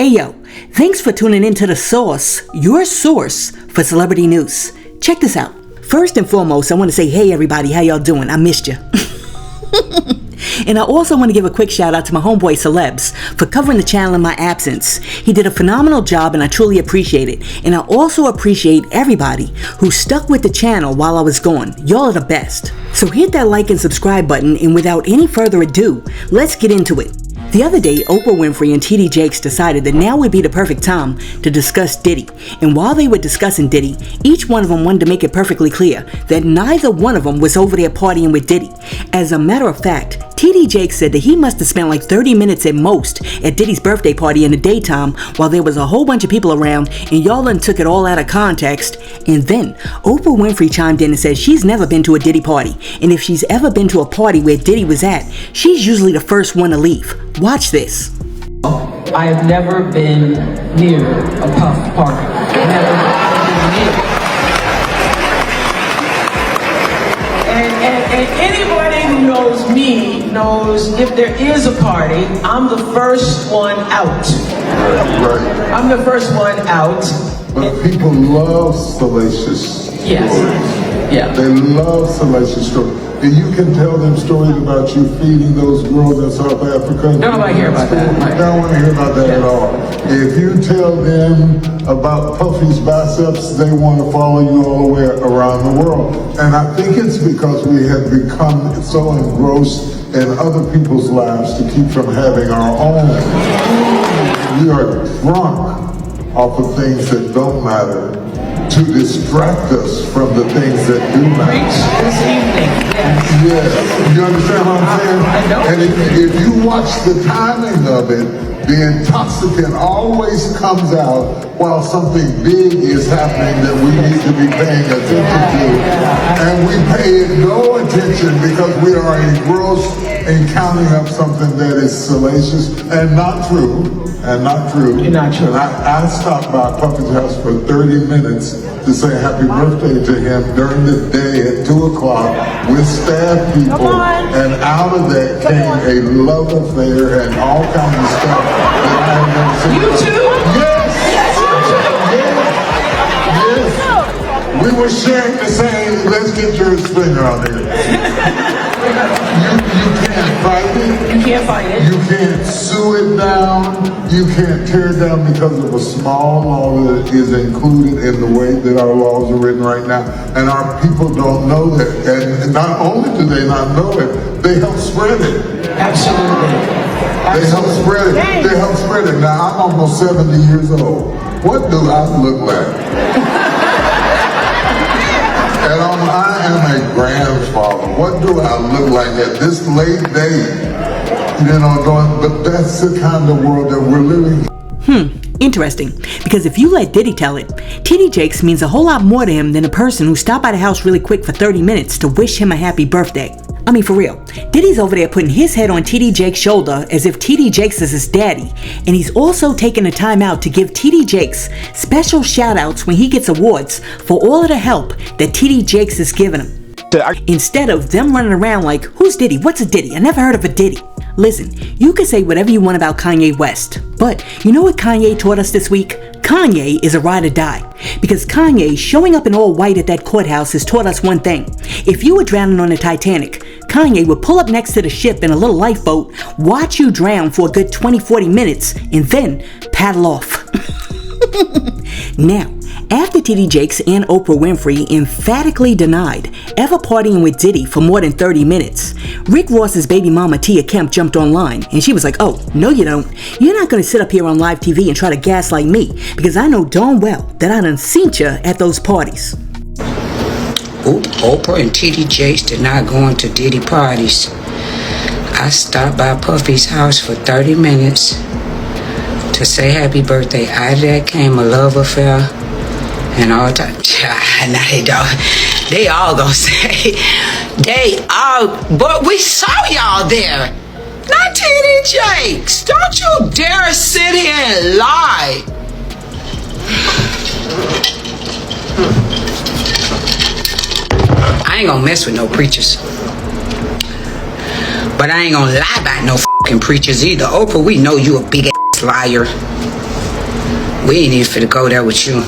Hey yo, thanks for tuning in to The Source, your source for celebrity news. Check this out. First and foremost, I want to say, hey everybody, how y'all doing? I missed you. And I also want to give a quick shout out to my homeboy Celebs for covering the channel in my absence. He did a phenomenal job and I truly appreciate it. And I also appreciate everybody who stuck with the channel while I was gone. Y'all are the best. So hit that like and subscribe button, and without any further ado, let's get into it. The other day, Oprah Winfrey and T.D. Jakes decided that now would be the perfect time to discuss Diddy. And while they were discussing Diddy, each one of them wanted to make it perfectly clear that neither one of them was over there partying with Diddy. As a matter of fact, T.D. Jakes said that he must have spent like 30 minutes at most at Diddy's birthday party in the daytime while there was a whole bunch of people around, and y'all done took it all out of context. And then Oprah Winfrey chimed in and said she's never been to a Diddy party, and if she's ever been to a party where Diddy was at, she's usually the first one to leave. Watch this. I have never been near a puff party. Never been near. And anybody who knows me knows if there is a party, I'm the first one out. Right. I'm the first one out. But people love salacious stories. Yes. Yeah. They love salacious stories. And you can tell them stories about you feeding those girls in South Africa. They don't want to hear about that. They don't want to hear about that at all. If you tell them about Puffy's biceps, they want to follow you all the way around the world. And I think it's because we have become so engrossed in other people's lives to keep from having our own. We are drunk off of things that don't matter to distract us from the things that do matter. This evening, yes. Yeah, you understand what I'm saying? I know. And if you watch the timing of it, the intoxicant always comes out while something big is happening that we need to be paying attention to. And we pay it no attention because we are engrossed in counting up something that is salacious and not true. And not true. You're not true. And I stopped by Puffy's house for 30 minutes to say happy birthday to him during the day at 2 o'clock with staff people. And out of that came a love affair and all kinds of stuff that I have never seen. You too? Yes! Yes! We were sharing the same, let's get your finger on there. You can't fight it. You can't fight it. You can't sue it down. You can't tear it down because of a small law that is included in the way that our laws are written right now. And our people don't know that. And not only do they not know it, they help spread it. Absolutely. They help spread it. They help spread it. Now, I'm almost 70 years old. What do I look like? And I am a grandfather. What do I look like at this late day? But that's the kind of world that we're living in. Interesting, because if you let Diddy tell it, T.D. Jakes means a whole lot more to him than a person who stopped by the house really quick for 30 minutes to wish him a happy birthday. I mean, for real, Diddy's over there putting his head on T.D. Jakes' shoulder as if T.D. Jakes is his daddy, and he's also taking the time out to give T.D. Jakes special shout-outs when he gets awards for all of the help that T.D. Jakes is giving him. Instead of them running around like, who's Diddy? What's a Diddy? I never heard of a Diddy. Listen, you can say whatever you want about Kanye West, but you know what Kanye taught us this week? Kanye is a ride or die. Because Kanye showing up in all white at that courthouse has taught us one thing. If you were drowning on the Titanic, Kanye would pull up next to the ship in a little lifeboat, watch you drown for a good 20-40 minutes, and then paddle off. Now, after T.D. Jakes and Oprah Winfrey emphatically denied ever partying with Diddy for more than 30 minutes, Rick Ross's baby mama Tia Kemp jumped online and she was like, oh, no you don't. You're not going to sit up here on live TV and try to gaslight me because I know darn well that I done seen you at those parties. Oprah and T.D. Jakes did not go into Diddy parties. I stopped by Puffy's house for 30 minutes to say happy birthday. Out of that came a love affair. And all the time, now they don't. They all gonna say, but we saw y'all there. Not T.D. Jakes. Don't you dare sit here and lie. I ain't gonna mess with no preachers. But I ain't gonna lie about no fucking preachers either. Oprah, we know you a big ass liar. We ain't even finna go there with you.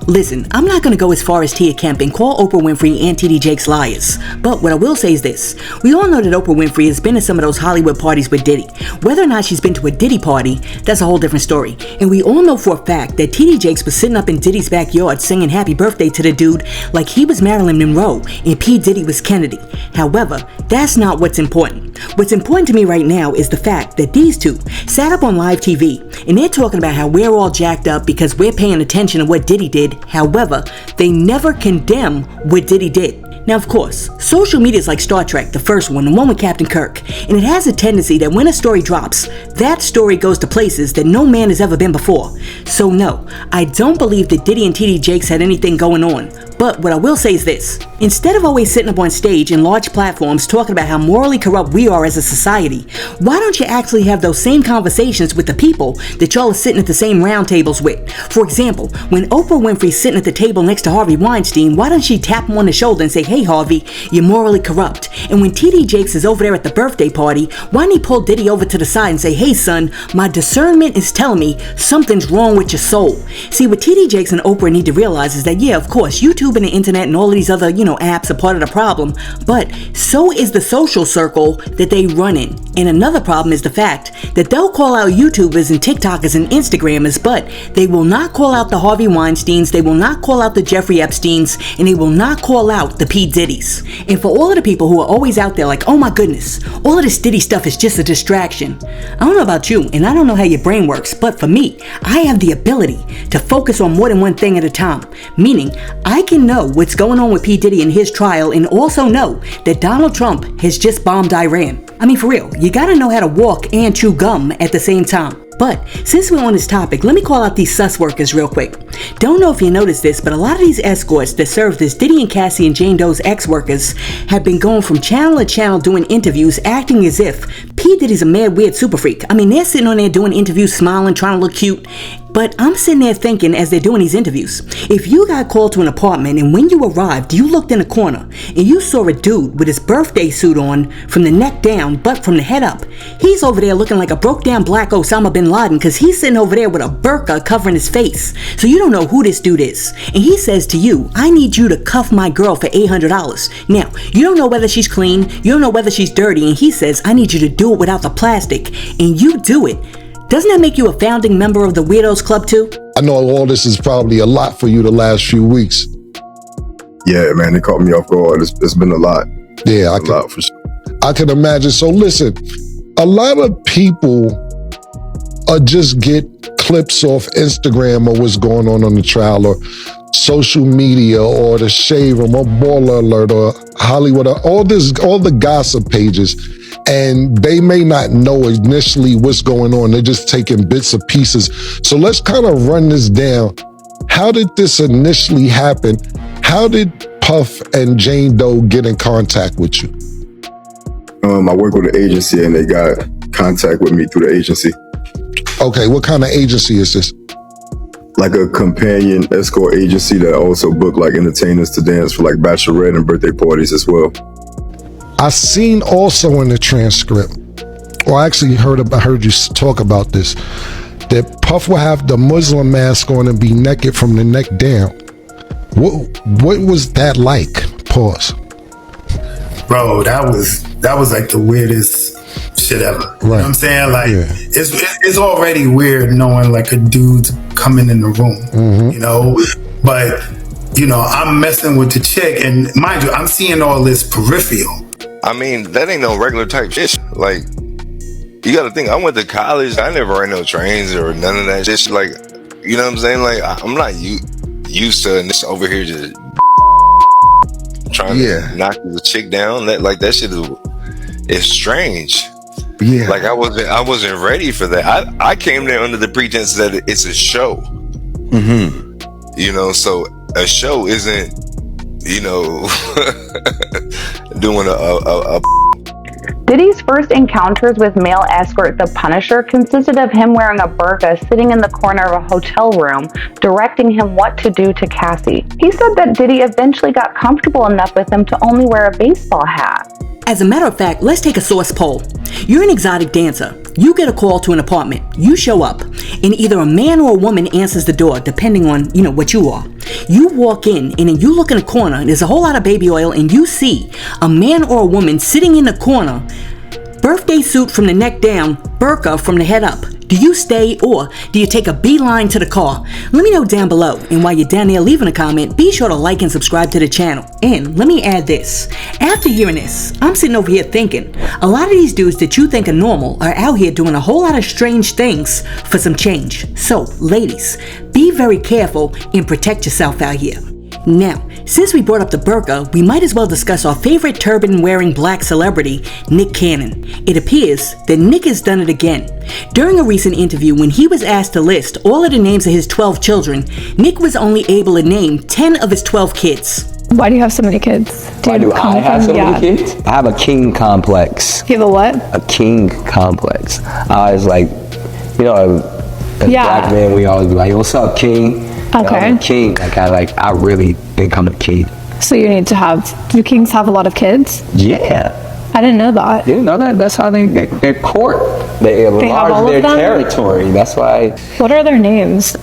Listen, I'm not gonna go as far as Tia Kemp and call Oprah Winfrey and TD Jakes liars. But what I will say is this. We all know that Oprah Winfrey has been to some of those Hollywood parties with Diddy. Whether or not she's been to a Diddy party, that's a whole different story. And we all know for a fact that TD Jakes was sitting up in Diddy's backyard singing happy birthday to the dude like he was Marilyn Monroe and P. Diddy was Kennedy. However, that's not what's important. What's important to me right now is the fact that these two sat up on live TV and they're talking about how we're all jacked up because we're paying attention to what Diddy did. However, they never condemn what Diddy did. Now, of course, social media is like Star Trek, the first one, the one with Captain Kirk, and it has a tendency that when a story drops, that story goes to places that no man has ever been before. So no, I don't believe that Diddy and TD Jakes had anything going on. But what I will say is this. Instead of always sitting up on stage in large platforms talking about how morally corrupt we are as a society, why don't you actually have those same conversations with the people that y'all are sitting at the same round tables with? For example, when Oprah Winfrey's sitting at the table next to Harvey Weinstein, why don't she tap him on the shoulder and say, "Hey Harvey, you're morally corrupt"? And when TD Jakes is over there at the birthday party, why don't he pull Diddy over to the side and say, "Hey son, my discernment is telling me something's wrong with your soul"? See, what TD Jakes and Oprah need to realize is that, yeah, of course, YouTube and the internet and all of these other, apps are part of the problem, but so is the social circle that they run in. And another problem is the fact that they'll call out YouTubers and TikTokers and Instagrammers, but they will not call out the Harvey Weinsteins, they will not call out the Jeffrey Epsteins, and they will not call out the P. Diddys. And for all of the people who are always out there like, oh my goodness, all of this Diddy stuff is just a distraction. I don't know about you, and I don't know how your brain works, but for me, I have the ability to focus on more than one thing at a time. Meaning, I can know what's going on with P. Diddy in his trial and also know that Donald Trump has just bombed Iran. I mean, for real, you gotta know how to walk and chew gum at the same time. But since we're on this topic, let me call out these sus workers real quick. Don't know if you noticed this, but a lot of these escorts that served as Diddy and Cassie and Jane Doe's ex-workers have been going from channel to channel doing interviews acting as if P. Diddy's a mad weird super freak. I mean, they're sitting on there doing interviews smiling, trying to look cute. But I'm sitting there thinking as they're doing these interviews, if you got called to an apartment and when you arrived, you looked in the corner and you saw a dude with his birthday suit on from the neck down, but from the head up, he's over there looking like a broke down black Osama bin Laden because he's sitting over there with a burqa covering his face. So you don't know who this dude is. And he says to you, I need you to cuff my girl for $800. Now, you don't know whether she's clean, you don't know whether she's dirty, and he says, I need you to do it without the plastic. And you do it. Doesn't that make you a founding member of the Weirdos Club too? I know all this is probably a lot for you the last few weeks. Yeah, man, it caught me off guard. It's been a lot. Yeah, a lot for sure. I can imagine. So listen, a lot of people just get clips off Instagram or what's going on the trial or social media or the Shade Room or Baller Alert or Hollywood or all the gossip pages. And they may not know initially what's going on. They're just taking bits and pieces. So let's kind of run this down. How did this initially happen? How did Puff and Jane Doe get in contact with you? I work with an agency and they got contact with me through the agency. Okay, what kind of agency is this? Like a companion escort agency that also book like entertainers to dance for like bachelorette and birthday parties as well. I seen also in the transcript, or I actually heard you talk about this, that Puff will have the Muslim mask on and be naked from the neck down. What was that like? Pause. Bro, that was like the weirdest shit ever. Right. You know what I'm saying? Like, yeah. It's already weird knowing like a dude coming in the room, you know? But, you know, I'm messing with the chick and mind you, I'm seeing all this peripheral. I mean, that ain't no regular type shit. Like, you gotta think, I went to college. I never ran no trains or none of that shit. Like, you know what I'm saying? Like, I'm not used to this over here just trying to knock the chick down. That shit is strange. Yeah. Like, I wasn't ready for that. I came there under the pretense that it's a show. You know, so a show isn't, you know, doing a Diddy's first encounters with male escort The Punisher consisted of him wearing a burqa sitting in the corner of a hotel room, directing him what to do to Cassie. He said that Diddy eventually got comfortable enough with him to only wear a baseball hat. As a matter of fact, let's take a source poll. You're an exotic dancer. You get a call to an apartment. You show up, and either a man or a woman answers the door, depending on, what you are. You walk in, and then you look in the corner, and there's a whole lot of baby oil, and you see a man or a woman sitting in the corner, birthday suit from the neck down, burqa from the head up. Do you stay, or do you take a beeline to the car? Let me know down below, and while you're down there leaving a comment, be sure to like and subscribe to the channel. And let me add this. After hearing this, I'm sitting over here thinking, a lot of these dudes that you think are normal are out here doing a whole lot of strange things for some change. So, ladies, be very careful and protect yourself out here. Now, since we brought up the burqa, we might as well discuss our favorite turban-wearing black celebrity, Nick Cannon. It appears that Nick has done it again. During a recent interview, when he was asked to list all of the names of his 12 children, Nick was only able to name 10 of his 12 kids. Why do you have so many kids? Why do I have so many kids? I have a king complex. You have a what? A king complex. I was like, as black men, we always be like, what's up, king? Okay. I'm a king. I really think I'm a king. So you need to have, do kings have a lot of kids? Yeah. I didn't know that. You didn't know that? That's how they court. They enlarge their territory. That's why. What are their names?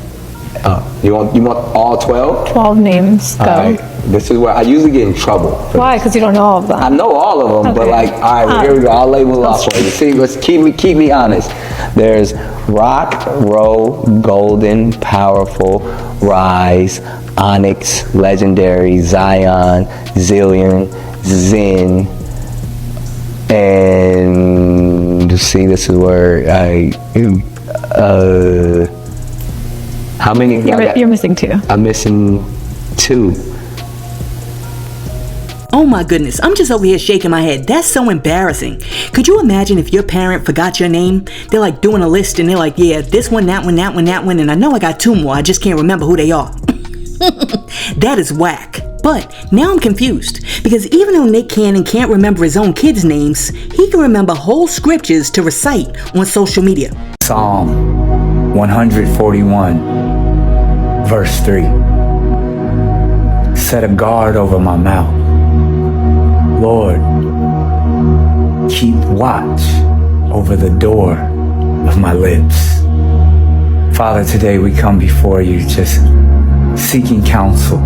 You want all 12? 12 names. Go. All right. This is where I usually get in trouble. Why? Because you don't know all of them. I know all of them, but all right, here we go. I'll label it off for you. See, let's keep me honest. There's Rock, Row, Golden, Powerful, Rise, Onyx, Legendary, Zion, Zillion, Zen, and see, this is where how many? You're missing 2. I'm missing 2. Oh my goodness, I'm just over here shaking my head. That's so embarrassing. Could you imagine if your parent forgot your name? They're like doing a list and they're like, yeah, this one, that one, that one, that one, and I know I got 2 more, I just can't remember who they are. That is whack. But now I'm confused, because even though Nick Cannon can't remember his own kids' names, he can remember whole scriptures to recite on social media. Psalm 141, verse 3. Set a guard over my mouth. Lord, keep watch over the door of my lips. Father, today we come before you just seeking counsel,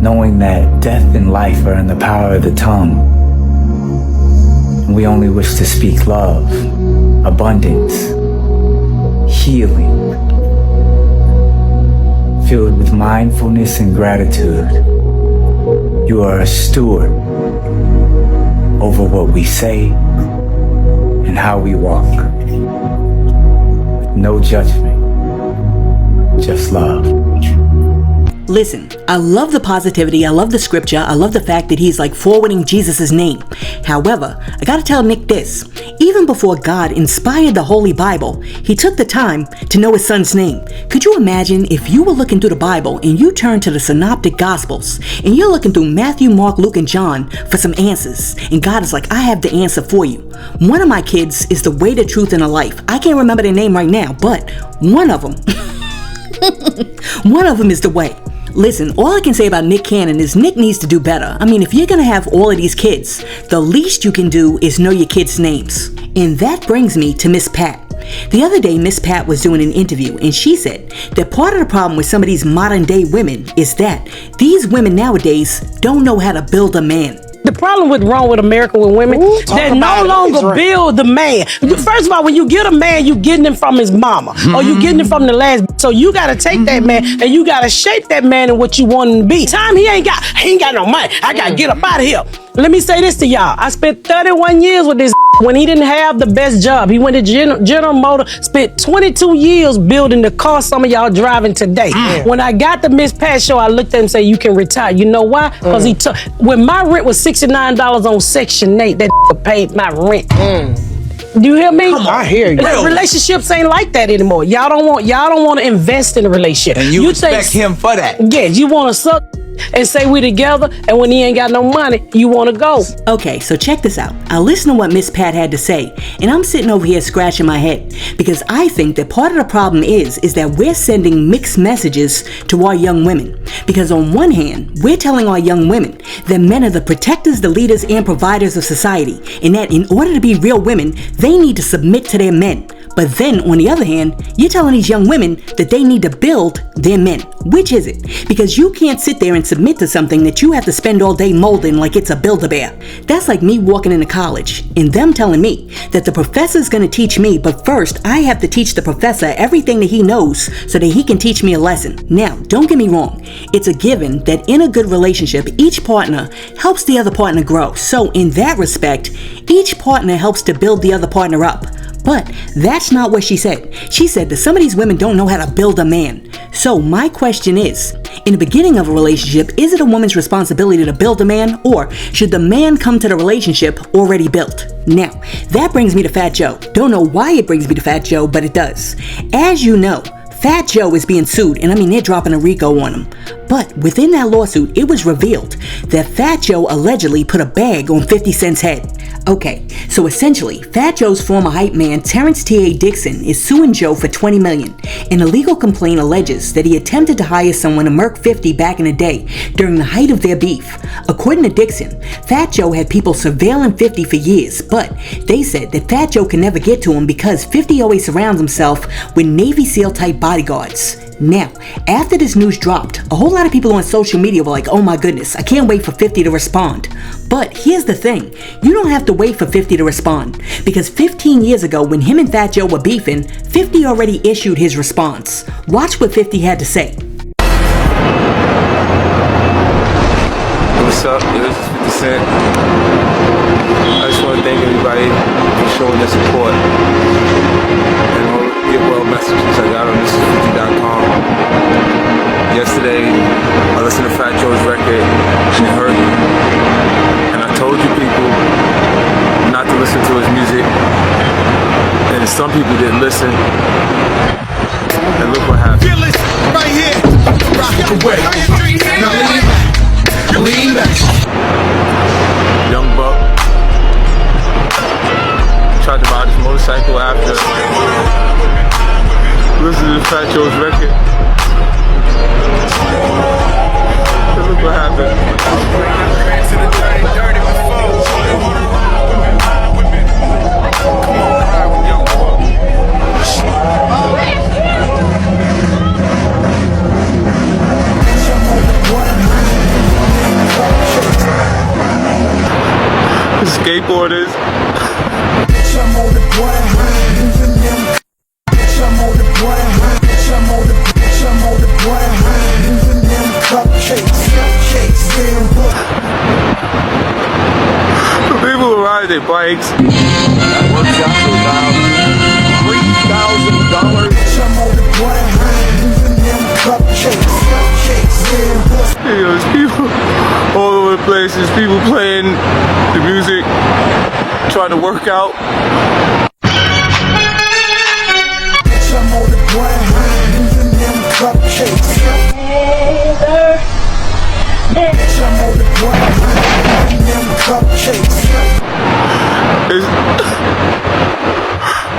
knowing that death and life are in the power of the tongue. And we only wish to speak love, abundance, healing, filled with mindfulness and gratitude. You are a steward over what we say and how we walk. With no judgment, just love. Listen, I love the positivity, I love the scripture, I love the fact that he's like forwarding Jesus' name. However, I gotta tell Nick this, even before God inspired the Holy Bible, he took the time to know his son's name. Could you imagine if you were looking through the Bible and you turn to the Synoptic Gospels and you're looking through Matthew, Mark, Luke, and John for some answers, and God is like, I have the answer for you. One of my kids is the way, the truth, and the life. I can't remember their name right now, but one of them, one of them is the way. Listen, all I can say about Nick Cannon is Nick needs to do better. I mean, if you're gonna have all of these kids, the least you can do is know your kids' names. And that brings me to Miss Pat. The other day, Miss Pat was doing an interview, and she said that part of the problem with some of these modern day women is that these women nowadays don't know how to build a man. The problem wrong with America with women, they no longer build the man. First of all, when you get a man, you getting him from his mama, or you getting him from the last. So you got to take that man and you got to shape that man in what you want him to be. Time he ain't got no money. I got to get up out of here. Let me say this to y'all. I spent 31 years with this when he didn't have the best job. He went to General Motors, spent 22 years building the car some of y'all driving today. When I got the Miss Pat show, I looked at him and said, you can retire. You know why? Because he took, when my rent was $69 on Section 8, that paid my rent. Do you hear me? Come on, I hear you. Relationships ain't like that anymore. Y'all don't want to invest in a relationship. And you expect him for that. Yeah, you want to suck and say we together, and when he ain't got no money, you want to go. Okay, so check this out. I listened to what Miss Pat had to say, and I'm sitting over here scratching my head because I think that part of the problem is that we're sending mixed messages to our young women. Because on one hand, we're telling our young women that men are the protectors, the leaders, and providers of society, and that in order to be real women, they need to submit to their men. But then, on the other hand, you're telling these young women that they need to build their men. Which is it? Because you can't sit there and submit to something that you have to spend all day molding like it's a Build-A-Bear. That's like me walking into college and them telling me that the professor's going to teach me, but first I have to teach the professor everything that he knows so that he can teach me a lesson. Now, don't get me wrong. It's a given that in a good relationship, each partner helps the other partner grow. So in that respect, each partner helps to build the other partner up. But that's not what she said. She said that some of these women don't know how to build a man. So my question is, in the beginning of a relationship, is it a woman's responsibility to build a man, or should the man come to the relationship already built? Now, that brings me to Fat Joe. Don't know why it brings me to Fat Joe, but it does. As you know, Fat Joe is being sued, and I mean, they're dropping a RICO on him. But within that lawsuit, it was revealed that Fat Joe allegedly put a bag on 50 Cent's head. Okay, so essentially, Fat Joe's former hype man, Terrence T.A. Dixon, is suing Joe for $20 million. And a legal complaint alleges that he attempted to hire someone to murk 50 back in the day during the height of their beef. According to Dixon, Fat Joe had people surveilling 50 for years, but they said that Fat Joe could never get to him because 50 always surrounds himself with Navy SEAL type bodyguards. Now, after this news dropped, a whole lot of people on social media were like, oh my goodness, I can't wait for 50 to respond. But here's the thing, you don't have to wait for 50 to respond, because 15 years ago when him and Fat Joe were beefing, 50 already issued his response. Watch what 50 had to say. What's up? This is 50 Cent. I just want to thank everybody for showing their support and all the get well messages I got on this50.com. Yesterday, I listened to Fat Joe's record and it hurt me. And I told you people not to listen to his music. And some people didn't listen. And look what happened. Feel it right here. Rock it away. Now lean back. Lean back. Young buck tried to ride his motorcycle after listening to Fat Joe's record. And look what happened. Skateboarders. People who ride their bikes. That works out to about $3,000. You know, there's people all over the place. There's people playing the music, trying to work out.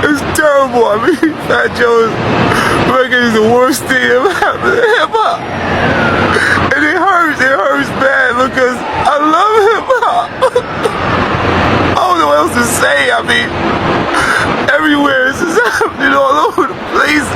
It's terrible. I mean, Fat Joe's record is the worst thing ever happened to hip hop. And it hurts bad because I love hip hop. I don't know what else to say. I mean, everywhere this is happening all over the place.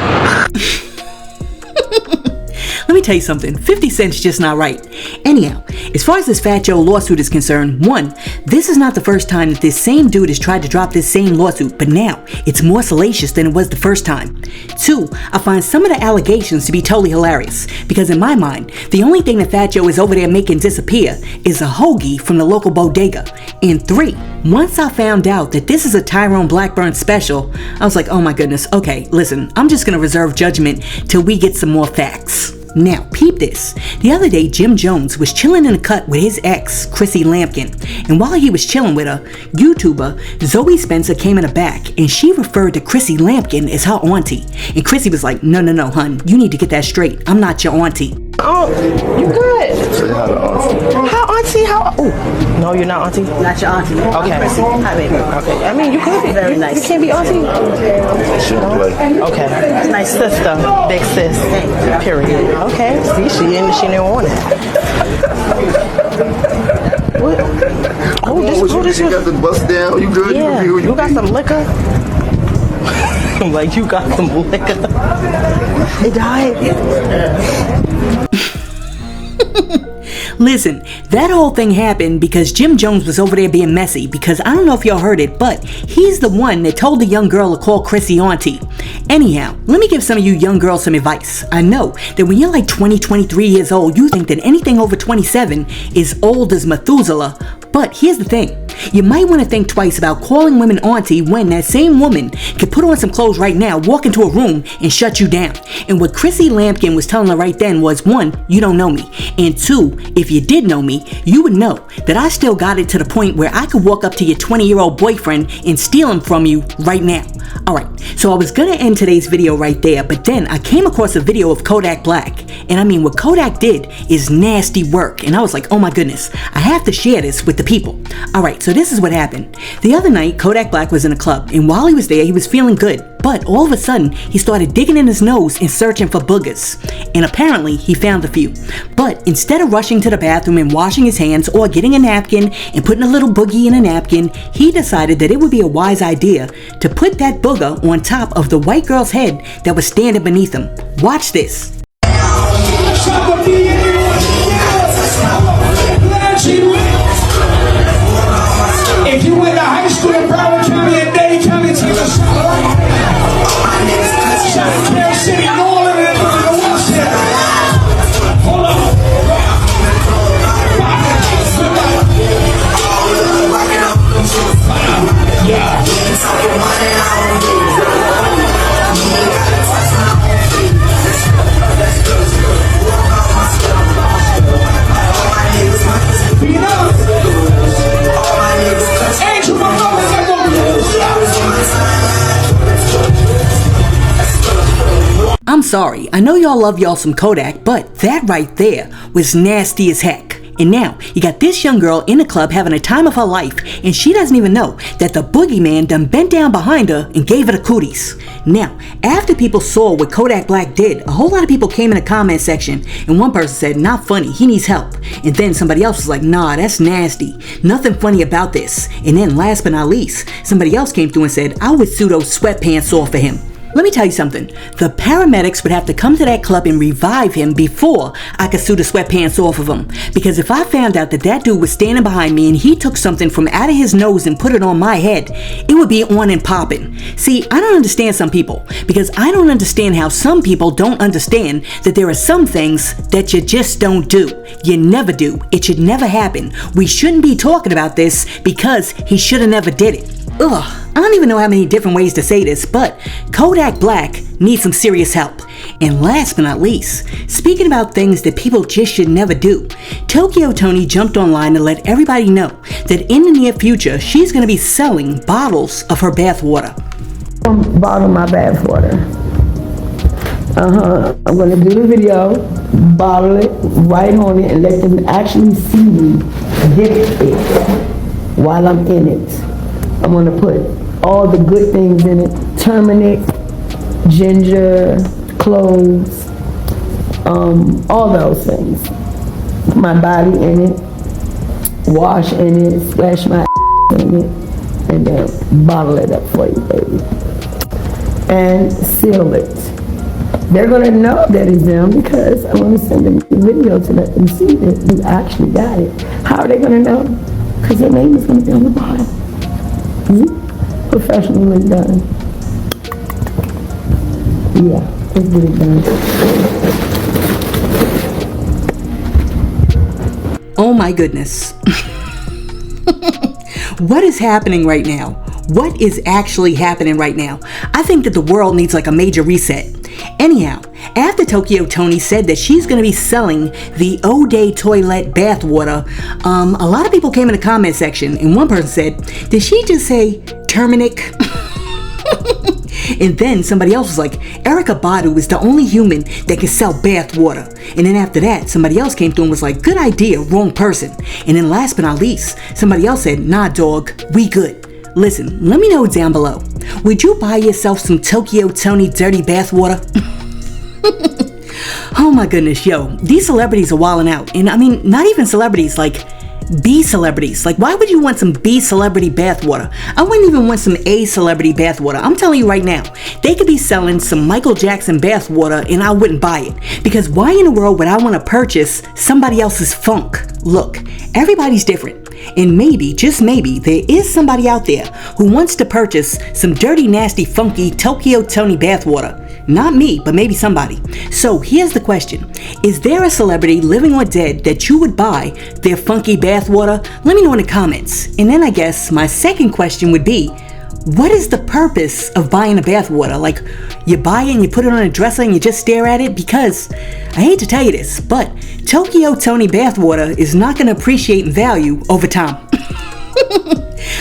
Let me tell you something, 50 Cent's just not right. Anyhow, as far as this Fat Joe lawsuit is concerned, one, this is not the first time that this same dude has tried to drop this same lawsuit, but now it's more salacious than it was the first time. Two, I find some of the allegations to be totally hilarious, because in my mind, the only thing that Fat Joe is over there making disappear is a hoagie from the local bodega. And three, once I found out that this is a Tyrone Blackburn special, I was like, oh my goodness, okay, listen, I'm just gonna reserve judgment till we get some more facts. Now, peep this. The other day, Jim Jones was chilling in a cut with his ex, Chrissy Lampkin. And while he was chilling with her, YouTuber Zoe Spencer came in the back and she referred to Chrissy Lampkin as her auntie. And Chrissy was like, no, hun, you need to get that straight. I'm not your auntie. Oh, you good? Say hi to auntie. How auntie? How? Oh, no, you're not auntie. Not your auntie. Okay. Hi, baby. Okay. I mean, you could be very nice. You can't be auntie. She don't play. Okay. Nice sister, big sis. Period. Okay. See, she didn't want it. What? Oh, this you got the bust down. You good? Yeah. You got some liquor. I'm like, you got some liquor. It died. Listen, that whole thing happened because Jim Jones was over there being messy, because I don't know if y'all heard it, but he's the one that told the young girl to call Chrissy auntie. Anyhow, let me give some of you young girls some advice. I know that when you're like 20, 23 years old, you think that anything over 27 is old as Methuselah, but here's the thing. You might want to think twice about calling women auntie when that same woman could put on some clothes right now, walk into a room, and shut you down. And what Chrissy Lampkin was telling her right then was, 1, you don't know me, and 2, if you did know me, you would know that I still got it to the point where I could walk up to your 20-year-old boyfriend and steal him from you right now. Alright, so I was gonna end today's video right there, but then I came across a video of Kodak Black. And I mean, what Kodak did is nasty work. And I was like, oh my goodness, I have to share this with the people. Alright, so this is what happened. The other night, Kodak Black was in a club, and while he was there, he was feeling good. But all of a sudden, he started digging in his nose and searching for boogers. And apparently, he found a few. But instead of rushing to the bathroom and washing his hands or getting a napkin and putting a little boogie in a napkin, he decided that it would be a wise idea to put that booger on top of the white girl's head that was standing beneath him. Watch this. If you went to high school in Broward County and Dade County, take a shot. Carol City, New Orleans, and Washington. Hold on. Yeah. I'm sorry, I know y'all love y'all some Kodak, but that right there was nasty as heck. And now, you got this young girl in the club having a time of her life, and she doesn't even know that the boogeyman done bent down behind her and gave her the cooties. Now, after people saw what Kodak Black did, a whole lot of people came in the comment section, and one person said, not funny, he needs help. And then somebody else was like, nah, that's nasty. Nothing funny about this. And then last but not least, somebody else came through and said, I would sue those sweatpants off for him. Let me tell you something. The paramedics would have to come to that club and revive him before I could sue the sweatpants off of him. Because if I found out that that dude was standing behind me and he took something from out of his nose and put it on my head, it would be on and popping. See, I don't understand some people, because I don't understand how some people don't understand that there are some things that you just don't do. You never do. It should never happen. We shouldn't be talking about this because he should have never did it. Ugh, I don't even know how many different ways to say this, but Kodak Black needs some serious help. And last but not least, speaking about things that people just should never do, Tokyo Toni jumped online to let everybody know that in the near future, she's going to be selling bottles of her bath water. Bottle my bath water. I'm going to do the video, bottle it, write on it, and let them actually see me dip it while I'm in it. I'm going to put all the good things in it. Turmeric, ginger, cloves, all those things. My body in it, wash in it, splash my in it, and then bottle it up for you, baby. And seal it. They're going to know that it's them because I'm going to send them the video to let them see that we actually got it. How are they going to know? Because their name is going to be on the bottle. Professionally done. Yeah, let's get it done. Oh my goodness. What is happening right now? What is actually happening right now? I think that the world needs like a major reset. Anyhow, after Tokyo Toni said that she's going to be selling the O'Day toilet bath water, a lot of people came in the comment section, and one person said, did she just say turmeric? And then somebody else was like, Erykah Badu is the only human that can sell bath water. And then after that, somebody else came through and was like, good idea, wrong person. And then last but not least, somebody else said, nah dog, we good. Listen, let me know down below. Would you buy yourself some Tokyo Tony dirty bath water? Oh my goodness, yo, these celebrities are wilding out. And I mean, not even celebrities, like B celebrities. Like, why would you want some B celebrity bathwater? I wouldn't even want some A celebrity bathwater. I'm telling you right now, they could be selling some Michael Jackson bathwater and I wouldn't buy it. Because why in the world would I want to purchase somebody else's funk? Look, everybody's different. And maybe, just maybe, there is somebody out there who wants to purchase some dirty, nasty, funky Tokyo Tony bathwater. Not me, but maybe somebody. So here's the question. Is there a celebrity, living or dead, that you would buy their funky bathwater? Let me know in the comments. And then I guess my second question would be, what is the purpose of buying a bathwater? Like, you buy it and you put it on a dresser and you just stare at it? Because, I hate to tell you this, but Tokyo Tony bathwater is not going to appreciate in value over time.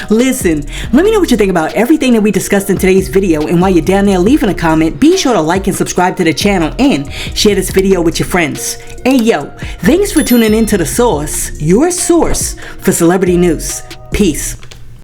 Listen, let me know what you think about everything that we discussed in today's video, and while you're down there leaving a comment, be sure to like and subscribe to the channel and share this video with your friends. Hey yo, thanks for tuning in to The Source, your source for celebrity news. Peace.